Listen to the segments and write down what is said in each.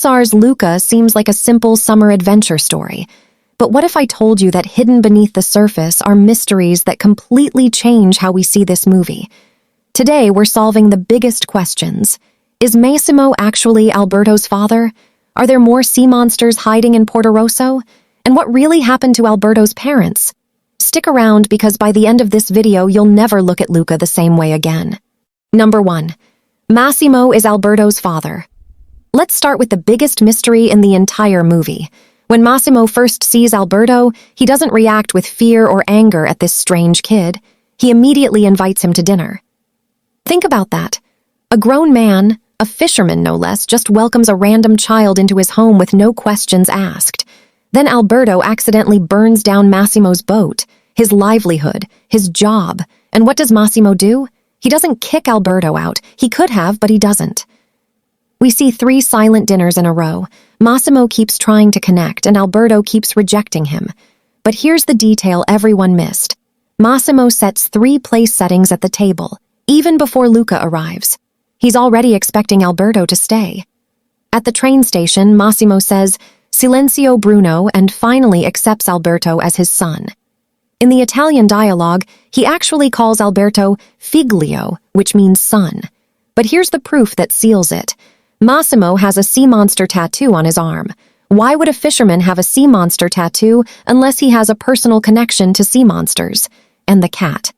Pixar's Luca seems like a simple summer adventure story. But what if I told you that hidden beneath the surface are mysteries that completely change how we see this movie? Today, we're solving the biggest questions. Is Massimo actually Alberto's father? Are there more sea monsters hiding in Portorosso? And what really happened to Alberto's parents? Stick around because by the end of this video, you'll never look at Luca the same way again. Number 1. Massimo is Alberto's father. Let's start with the biggest mystery in the entire movie. When Massimo first sees Alberto, he doesn't react with fear or anger at this strange kid. He immediately invites him to dinner. Think about that. A grown man, a fisherman no less, just welcomes a random child into his home with no questions asked. Then Alberto accidentally burns down Massimo's boat, his livelihood, his job. And what does Massimo do? He doesn't kick Alberto out. He could have, but he doesn't. We see 3 silent dinners in a row. Massimo keeps trying to connect, and Alberto keeps rejecting him. But here's the detail everyone missed. Massimo sets 3 place settings at the table, even before Luca arrives. He's already expecting Alberto to stay. At the train station, Massimo says, "Silenzio Bruno," and finally accepts Alberto as his son. In the Italian dialogue, he actually calls Alberto figlio, which means son. But here's the proof that seals it. Massimo has a sea monster tattoo on his arm. Why would a fisherman have a sea monster tattoo unless he has a personal connection to sea monsters? And the cat.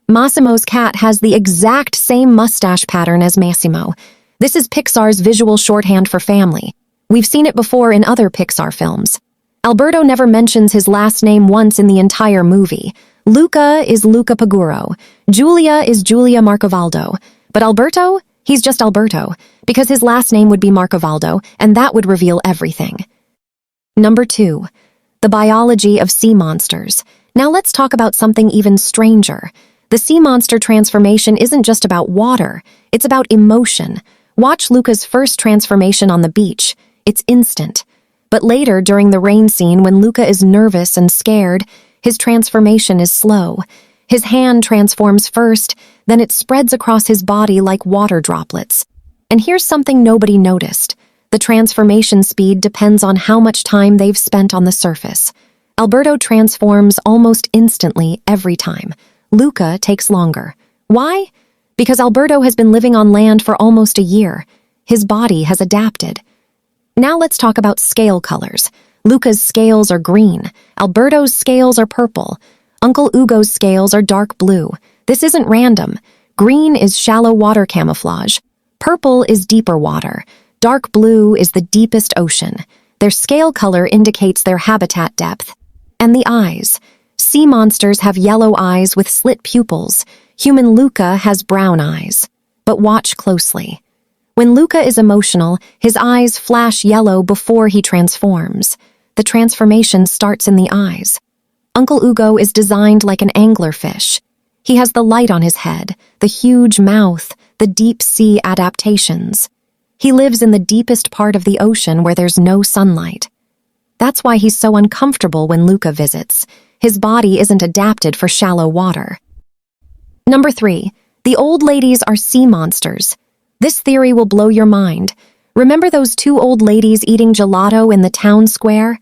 Massimo's cat has the exact same mustache pattern as Massimo. This is Pixar's visual shorthand for family. We've seen it before in other Pixar films. Alberto never mentions his last name once in the entire movie. Luca is Luca Paguro. Giulia is Giulia Marcovaldo. But Alberto? He's just Alberto, because his last name would be Marcovaldo, and that would reveal everything. Number 2. The biology of sea monsters. Now let's talk about something even stranger. The sea monster transformation isn't just about water, it's about emotion. Watch Luca's first transformation on the beach. It's instant. But later, during the rain scene, when Luca is nervous and scared, his transformation is slow. His hand transforms first, then it spreads across his body like water droplets. And here's something nobody noticed. The transformation speed depends on how much time they've spent on the surface. Alberto transforms almost instantly every time. Luca takes longer. Why? Because Alberto has been living on land for almost a year. His body has adapted. Now let's talk about scale colors. Luca's scales are green. Alberto's scales are purple. Uncle Ugo's scales are dark blue. This isn't random. Green is shallow water camouflage. Purple is deeper water. Dark blue is the deepest ocean. Their scale color indicates their habitat depth. And the eyes. Sea monsters have yellow eyes with slit pupils. Human Luca has brown eyes. But watch closely. When Luca is emotional, his eyes flash yellow before he transforms. The transformation starts in the eyes. Uncle Ugo is designed like an anglerfish. He has the light on his head, the huge mouth, the deep sea adaptations. He lives in the deepest part of the ocean where there's no sunlight. That's why he's so uncomfortable when Luca visits. His body isn't adapted for shallow water. Number 3. The old ladies are sea monsters. This theory will blow your mind. Remember those 2 old ladies eating gelato in the town square?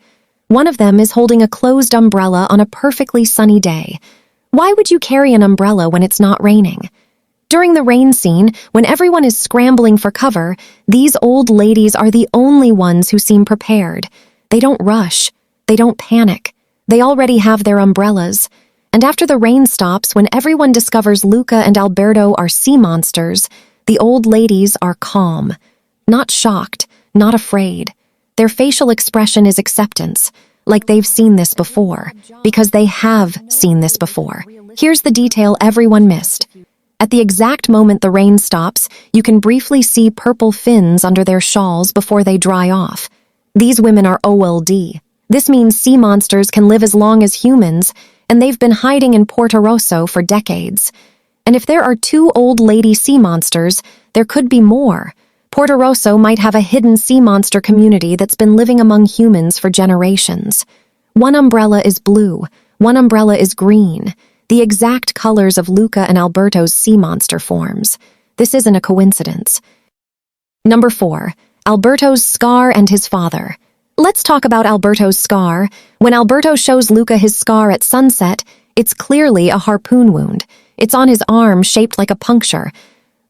One of them is holding a closed umbrella on a perfectly sunny day. Why would you carry an umbrella when it's not raining? During the rain scene, when everyone is scrambling for cover, these old ladies are the only ones who seem prepared. They don't rush. They don't panic. They already have their umbrellas. And after the rain stops, when everyone discovers Luca and Alberto are sea monsters, the old ladies are calm. Not shocked, not afraid. Their facial expression is acceptance, like they've seen this before, because they have seen this before. Here's the detail everyone missed. At the exact moment the rain stops, you can briefly see purple fins under their shawls before they dry off. These women are OLD. This means sea monsters can live as long as humans, and they've been hiding in Portorosso for decades. And if there are 2 old lady sea monsters, there could be more. Portorosso might have a hidden sea monster community that's been living among humans for generations. One umbrella is blue, one umbrella is green, the exact colors of Luca and Alberto's sea monster forms. This isn't a coincidence. Number 4. Alberto's scar and his father. Let's talk about Alberto's scar. When Alberto shows Luca his scar at sunset, it's clearly a harpoon wound. It's on his arm, shaped like a puncture.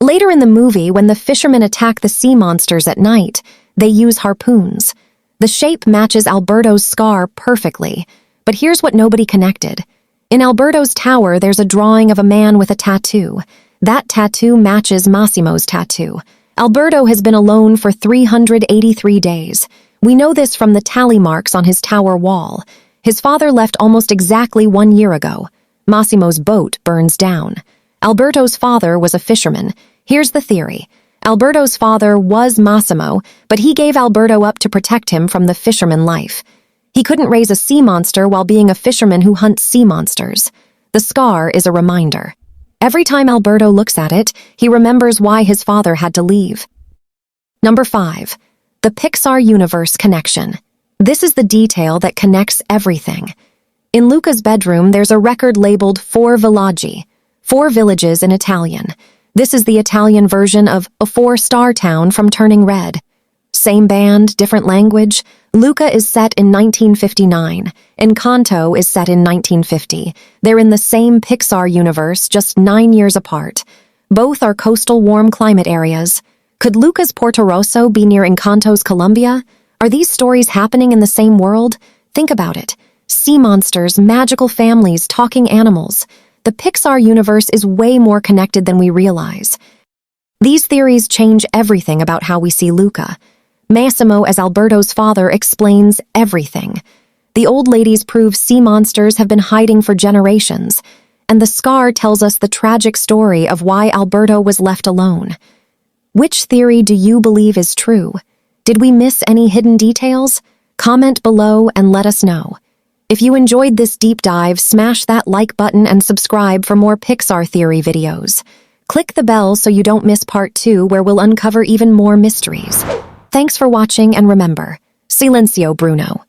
Later in the movie, when the fishermen attack the sea monsters at night, they use harpoons. The shape matches Alberto's scar perfectly. But here's what nobody connected. In Alberto's tower, there's a drawing of a man with a tattoo. That tattoo matches Massimo's tattoo. Alberto has been alone for 383 days. We know this from the tally marks on his tower wall. His father left almost exactly 1 year ago. Massimo's boat burns down. Alberto's father was a fisherman. Here's the theory. Alberto's father was Massimo, but he gave Alberto up to protect him from the fisherman life. He couldn't raise a sea monster while being a fisherman who hunts sea monsters. The scar is a reminder. Every time Alberto looks at it, he remembers why his father had to leave. Number 5. The Pixar universe connection. This is the detail that connects everything. In Luca's bedroom, there's a record labeled 4 villaggi, 4 villages in Italian. This is the Italian version of a 4-star town from Turning Red. Same band, different language. Luca is set in 1959. Encanto is set in 1950. They're in the same Pixar universe, just 9 years apart. Both are coastal warm climate areas. Could Luca's Portorosso be near Encanto's Colombia? Are these stories happening in the same world? Think about it. Sea monsters, magical families, talking animals. The Pixar universe is way more connected than we realize. These theories change everything about how we see Luca. Massimo, as Alberto's father, explains everything. The old ladies prove sea monsters have been hiding for generations, and the scar tells us the tragic story of why Alberto was left alone. Which theory do you believe is true? Did we miss any hidden details? Comment below and let us know. If you enjoyed this deep dive, smash that like button and subscribe for more Pixar theory videos. Click the bell so you don't miss part 2, where we'll uncover even more mysteries. Thanks for watching, and remember, Silencio Bruno.